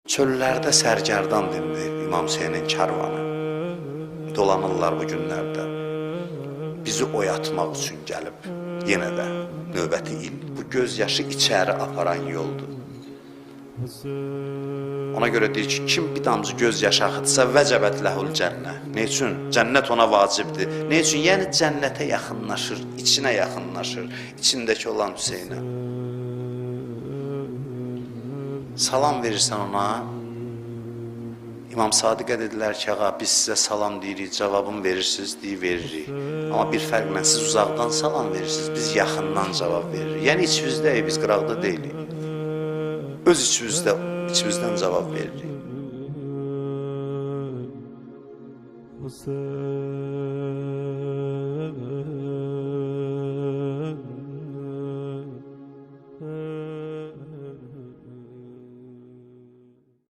Çöllərdə sərgərdan dindir İmam Hüseynin karvanı. Dolanırlar bu günlərdə. Bizi oyatmaq üçün gəlib. Yenə də növbəti il. Bu göz yaşı içəri aparan yoldur. Ona görə deyir ki, kim bir damcı göz yaşı axıtsa vəcəbət ləhul cənnə. Ne üçün? Cənnət ona vacibdir. Ne üçün? Yəni cənnətə yaxınlaşır, içinə yaxınlaşır, içindəki olan Hüseynə. Salam verirsən ona. İmam Sadiqə dedilər ki, ağa biz sizə salam deyirik, cavabını verirsiniz, deyib veririk. Amma bir fərqlə siz uzaqdan salam verirsiniz, biz yaxından cavab veririk. Yəni içimizdəyik, biz qıraqda deyilik. Öz içimizdən cavab veririk.